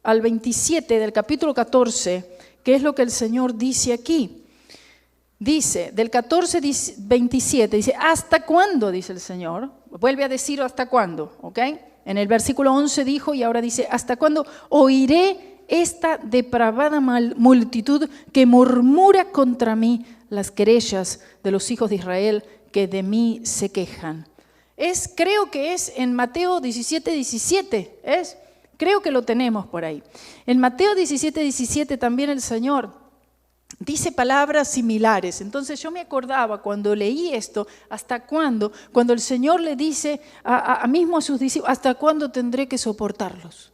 al 27 del capítulo 14, qué es lo que el Señor dice aquí. Dice, del 14, 27, dice, ¿hasta cuándo? Dice el Señor. Vuelve a decir hasta cuándo, ¿ok? En el versículo 11 dijo y ahora dice, ¿hasta cuándo oiré esta depravada multitud que murmura contra mí las querellas de los hijos de Israel que de mí se quejan? Creo que es en Mateo 17, creo que lo tenemos por ahí. En Mateo 17 también el Señor dice palabras similares. Entonces yo me acordaba cuando leí esto, ¿hasta cuándo? Cuando el Señor le dice mismo a sus discípulos, ¿hasta cuándo tendré que soportarlos?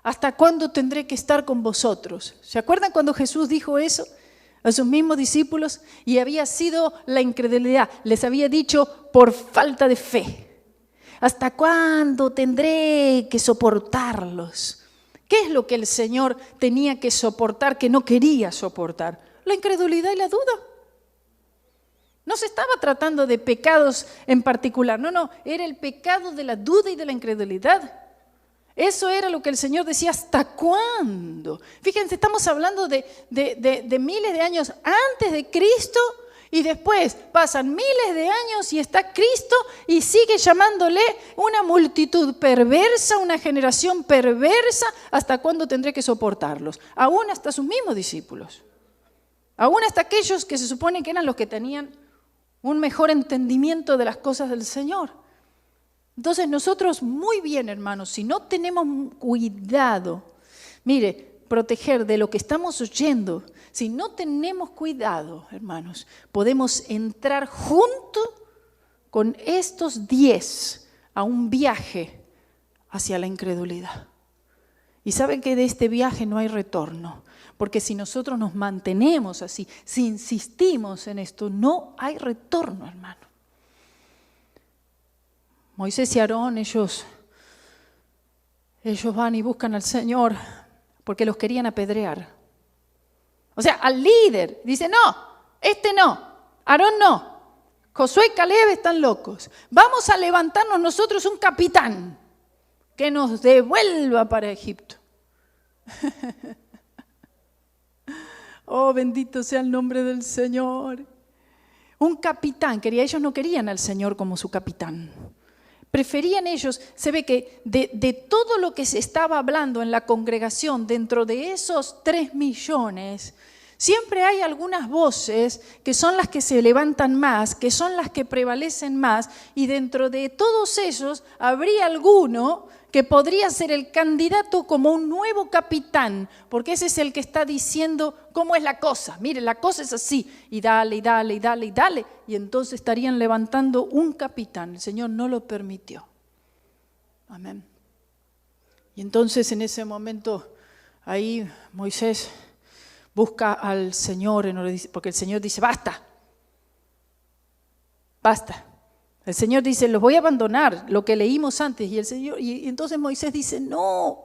¿Hasta cuándo tendré que estar con vosotros? ¿Se acuerdan cuando Jesús dijo eso a sus mismos discípulos? Y había sido la incredulidad. Les había dicho por falta de fe. ¿Hasta cuándo tendré que soportarlos? ¿Qué es lo que el Señor tenía que soportar que no quería soportar? La incredulidad y la duda. No se estaba tratando de pecados en particular, no, era el pecado de la duda y de la incredulidad. Eso era lo que el Señor decía, ¿hasta cuándo? Fíjense, estamos hablando de miles de años antes de Cristo y después pasan miles de años y está Cristo y sigue llamándole una multitud perversa, una generación perversa. ¿Hasta cuándo tendré que soportarlos? Aún hasta sus mismos discípulos. Aún hasta aquellos que se supone que eran los que tenían un mejor entendimiento de las cosas del Señor. Entonces nosotros muy bien, hermanos, si no tenemos cuidado, mire, proteger de lo que estamos oyendo, si no tenemos cuidado, hermanos, podemos entrar junto con estos 10 a un viaje hacia la incredulidad. Y saben que de este viaje no hay retorno, porque si nosotros nos mantenemos así, si insistimos en esto, no hay retorno, hermano. Moisés y Aarón, ellos van y buscan al Señor porque los querían apedrear. O sea, al líder dice, no, Aarón no, Josué y Caleb están locos. Vamos a levantarnos nosotros un capitán que nos devuelva para Egipto. Oh, bendito sea el nombre del Señor. Un capitán, ellos no querían al Señor como su capitán. Preferían ellos, se ve que de todo lo que se estaba hablando en la congregación, dentro de esos 3 millones, siempre hay algunas voces que son las que se levantan más, que son las que prevalecen más, y dentro de todos ellos habría alguno que podría ser el candidato como un nuevo capitán, porque ese es el que está diciendo cómo es la cosa. Mire, la cosa es así, y dale, y entonces estarían levantando un capitán. El Señor no lo permitió. Amén. Y entonces en ese momento, ahí Moisés busca al Señor, porque el Señor dice, basta. El Señor dice, los voy a abandonar, lo que leímos antes. Y entonces Moisés dice, no,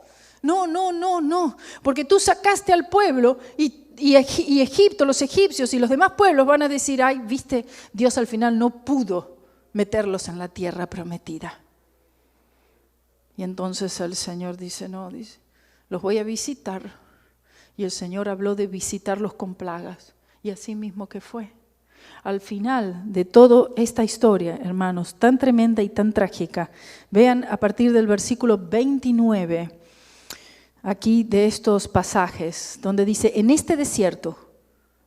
porque tú sacaste al pueblo y Egipto, los egipcios y los demás pueblos van a decir, ay, viste, Dios al final no pudo meterlos en la tierra prometida. Y entonces el Señor dice, los voy a visitar. Y el Señor habló de visitarlos con plagas. Y así mismo que fue. Al final de toda esta historia, hermanos, tan tremenda y tan trágica, vean a partir del versículo 29, aquí de estos pasajes, donde dice, en este desierto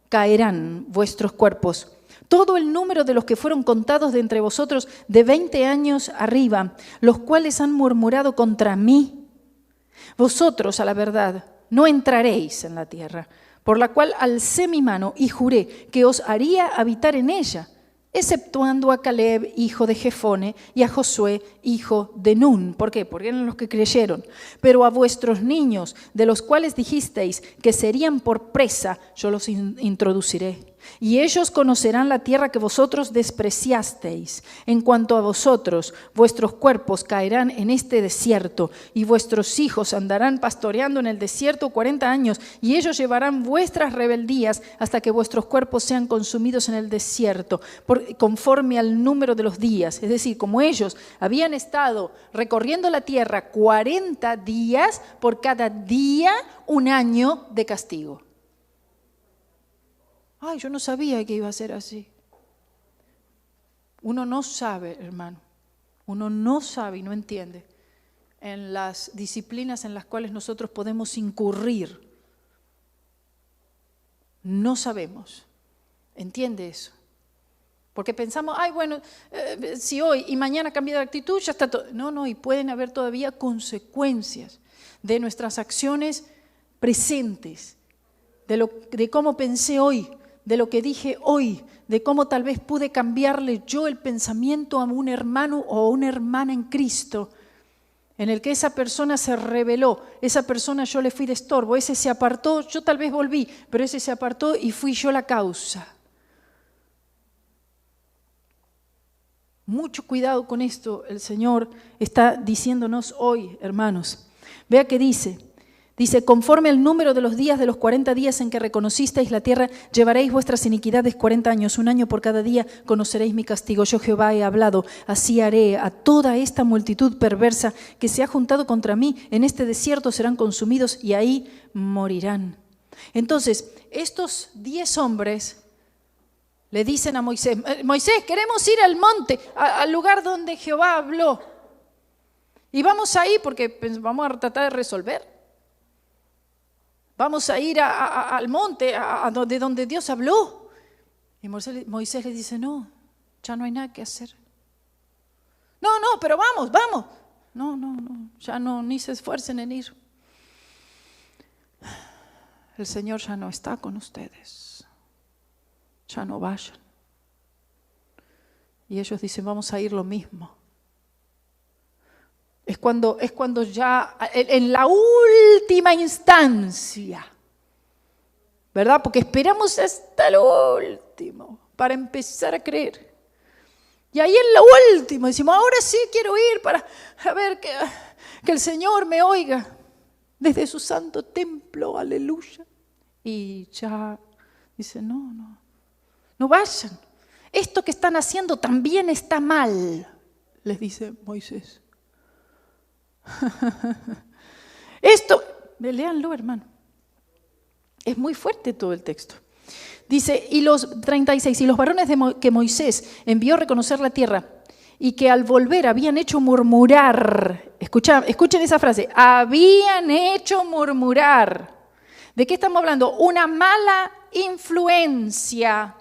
caerán vuestros cuerpos, todo el número de los que fueron contados de entre vosotros de 20 años arriba, los cuales han murmurado contra mí. Vosotros, a la verdad, no entraréis en la tierra, por la cual alcé mi mano y juré que os haría habitar en ella, exceptuando a Caleb, hijo de Jefone, y a Josué, hijo de Nun. ¿Por qué? Porque eran los que creyeron. Pero a vuestros niños, de los cuales dijisteis que serían por presa, yo los introduciré. Y ellos conocerán la tierra que vosotros despreciasteis. En cuanto a vosotros, vuestros cuerpos caerán en este desierto, y vuestros hijos andarán pastoreando en el desierto 40 años, y ellos llevarán vuestras rebeldías hasta que vuestros cuerpos sean consumidos en el desierto, conforme al número de los días. Es decir, como ellos habían estado recorriendo la tierra 40 días, por cada día 1 año de castigo. Ay, yo no sabía que iba a ser así. Uno no sabe, hermano, uno no sabe y no entiende en las disciplinas en las cuales nosotros podemos incurrir. No sabemos. ¿Entiende eso? Porque pensamos, ay, bueno, si hoy y mañana cambia de actitud, ya está todo. No, y pueden haber todavía consecuencias de nuestras acciones presentes, de cómo pensé hoy, de lo que dije hoy, de cómo tal vez pude cambiarle yo el pensamiento a un hermano o a una hermana en Cristo, en el que esa persona se rebeló, esa persona yo le fui de estorbo, ese se apartó, yo tal vez volví, pero ese se apartó y fui yo la causa. Mucho cuidado con esto, el Señor está diciéndonos hoy, hermanos. Vea que dice, conforme al número de los días de los 40 días en que reconocisteis la tierra, llevaréis vuestras iniquidades 40 años, un año por cada día, conoceréis mi castigo. Yo Jehová he hablado, así haré a toda esta multitud perversa que se ha juntado contra mí. En este desierto serán consumidos y ahí morirán. Entonces, estos 10 hombres le dicen a Moisés, Moisés, queremos ir al monte, al lugar donde Jehová habló. Y vamos a ir porque vamos a tratar de resolver. Vamos a ir al monte, de donde Dios habló. Y Moisés le dice, no, ya no hay nada que hacer. No, pero vamos. No, ya no, ni se esfuercen en ir. El Señor ya no está con ustedes. Ya no vayan. Y ellos dicen, vamos a ir lo mismo. Es cuando ya, en la última instancia, ¿verdad? Porque esperamos hasta lo último para empezar a creer. Y ahí en lo último decimos, ahora sí quiero ir para ver que el Señor me oiga desde su santo templo, aleluya. Y ya dice, no vayan. Esto que están haciendo también está mal, les dice Moisés. Esto, léanlo, hermano. Es muy fuerte todo el texto. Dice, y los 36, y los varones que Moisés envió a reconocer la tierra, y que al volver habían hecho murmurar. Escuchen esa frase, habían hecho murmurar. ¿De qué estamos hablando? Una mala influencia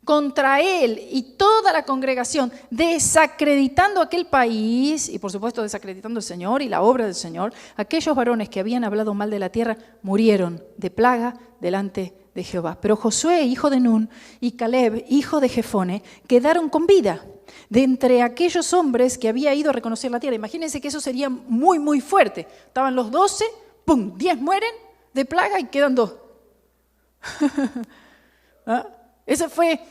contra él y toda la congregación, desacreditando aquel país y por supuesto desacreditando al Señor y la obra del Señor. Aquellos varones que habían hablado mal de la tierra murieron de plaga delante de Jehová. Pero Josué, hijo de Nun, y Caleb, hijo de Jefone, quedaron con vida de entre aquellos hombres que había ido a reconocer la tierra. Imagínense que eso sería muy, muy fuerte. Estaban los 12, ¡pum!, 10 mueren de plaga y quedan 2. ¿Ah? Esa fue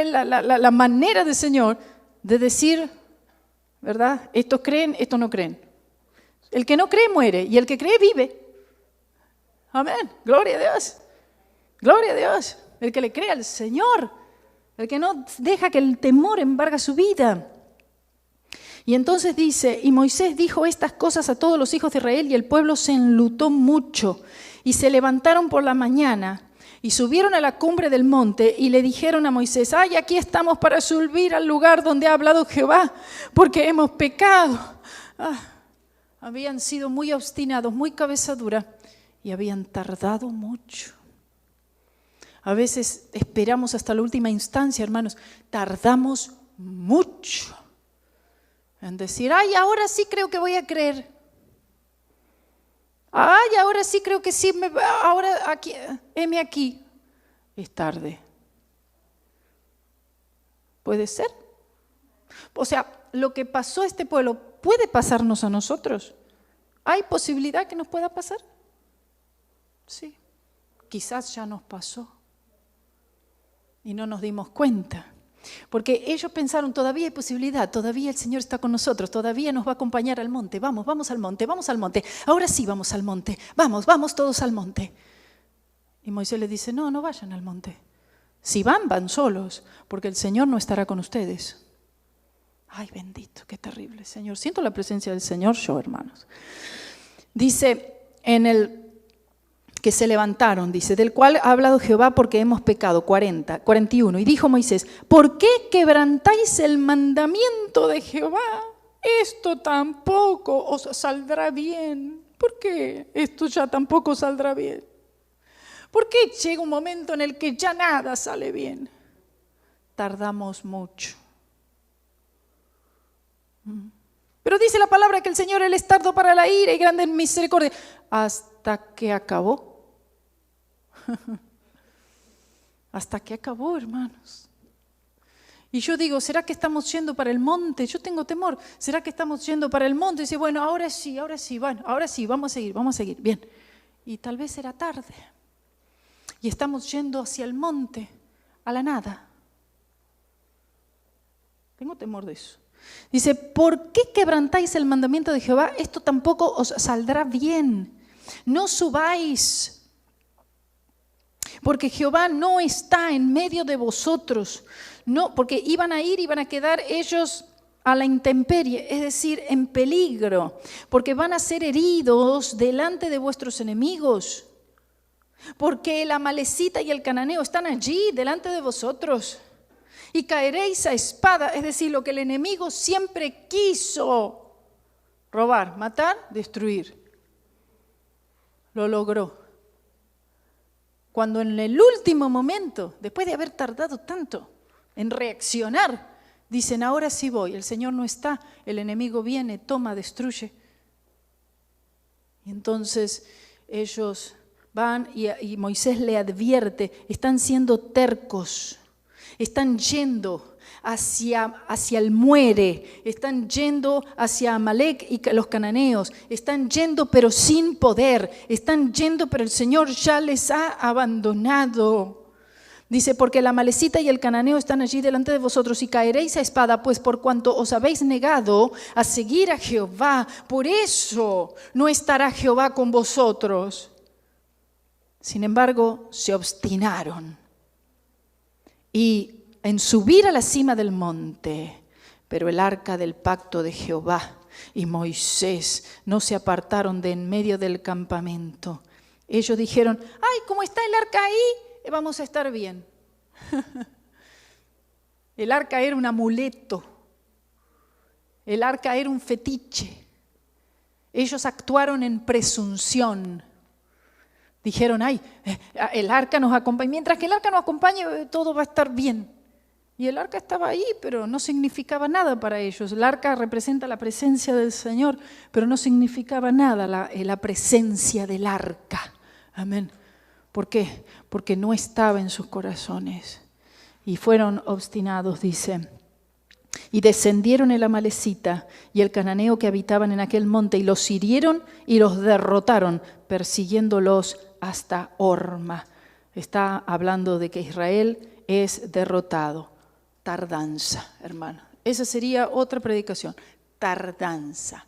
la manera del Señor de decir, ¿verdad? Estos creen, estos no creen. El que no cree muere y el que cree vive. Amén. Gloria a Dios. Gloria a Dios. El que le cree al Señor. El que no deja que el temor embarga su vida. Y entonces dice, y Moisés dijo estas cosas a todos los hijos de Israel y el pueblo se enlutó mucho. Y se levantaron por la mañana y subieron a la cumbre del monte y le dijeron a Moisés, ay, aquí estamos para subir al lugar donde ha hablado Jehová, porque hemos pecado. Habían sido muy obstinados, muy cabeza dura y habían tardado mucho. A veces esperamos hasta la última instancia, hermanos, tardamos mucho en decir, ay, ahora sí creo que voy a creer. Ay, ahora sí creo que sí, ahora aquí, heme aquí. Es tarde. ¿Puede ser? O sea, lo que pasó a este pueblo, ¿puede pasarnos a nosotros? ¿Hay posibilidad que nos pueda pasar? Sí. Quizás ya nos pasó y no nos dimos cuenta. Porque ellos pensaron, todavía hay posibilidad, todavía el Señor está con nosotros, todavía nos va a acompañar al monte, vamos al monte, ahora sí vamos al monte, vamos todos al monte. Y Moisés les dice, no vayan al monte, si van solos, porque el Señor no estará con ustedes. Ay, bendito, qué terrible, Señor, siento la presencia del Señor yo, hermanos. Dice en el que se levantaron, dice, del cual ha hablado Jehová porque hemos pecado, 41. Y dijo Moisés, ¿por qué quebrantáis el mandamiento de Jehová? Esto tampoco os saldrá bien. ¿Por qué esto ya tampoco saldrá bien? ¿Por qué llega un momento en el que ya nada sale bien? Tardamos mucho. Pero dice la palabra que el Señor Él es tardo para la ira y grande en misericordia. Hasta que acabó. Hasta que acabó, hermanos. Y yo digo, ¿será que estamos yendo para el monte? Yo tengo temor. ¿Será que estamos yendo para el monte? Y dice, bueno, ahora sí, bueno, ahora sí, vamos a seguir, bien. Y tal vez era tarde. Y estamos yendo hacia el monte, a la nada. Tengo temor de eso. Dice, ¿por qué quebrantáis el mandamiento de Jehová? Esto tampoco os saldrá bien. No subáis, porque Jehová no está en medio de vosotros. No, porque iban a quedar ellos a la intemperie, es decir, en peligro, porque van a ser heridos delante de vuestros enemigos, porque el amalecita y el cananeo están allí delante de vosotros, y caeréis a espada, es decir, lo que el enemigo siempre quiso: robar, matar, destruir. Lo logró. Cuando en el último momento, después de haber tardado tanto en reaccionar, dicen, ahora sí voy, el Señor no está, el enemigo viene, toma, destruye. Y entonces ellos van y Moisés le advierte, están siendo tercos, están yendo hacia el muere, están yendo hacia Amalek y los cananeos, están yendo pero sin poder, están yendo pero el Señor ya les ha abandonado. Dice, porque el amalecita y el cananeo están allí delante de vosotros y caeréis a espada, pues por cuanto os habéis negado a seguir a Jehová, por eso no estará Jehová con vosotros. Sin embargo, se obstinaron y en subir a la cima del monte, pero el arca del pacto de Jehová y Moisés no se apartaron de en medio del campamento. Ellos dijeron, ay, como está el arca ahí, vamos a estar bien. El arca era un amuleto, el arca era un fetiche. Ellos actuaron en presunción. Dijeron, ay, el arca nos acompaña. Mientras que el arca nos acompañe, todo va a estar bien. Y el arca estaba ahí, pero no significaba nada para ellos. El arca representa la presencia del Señor, pero no significaba nada la presencia del arca. Amén. ¿Por qué? Porque no estaba en sus corazones. Y fueron obstinados, dice. Y descendieron el amalecita y el cananeo que habitaban en aquel monte, y los hirieron y los derrotaron, persiguiéndolos hasta Horma. Está hablando de que Israel es derrotado. Tardanza, hermano. Esa sería otra predicación. Tardanza.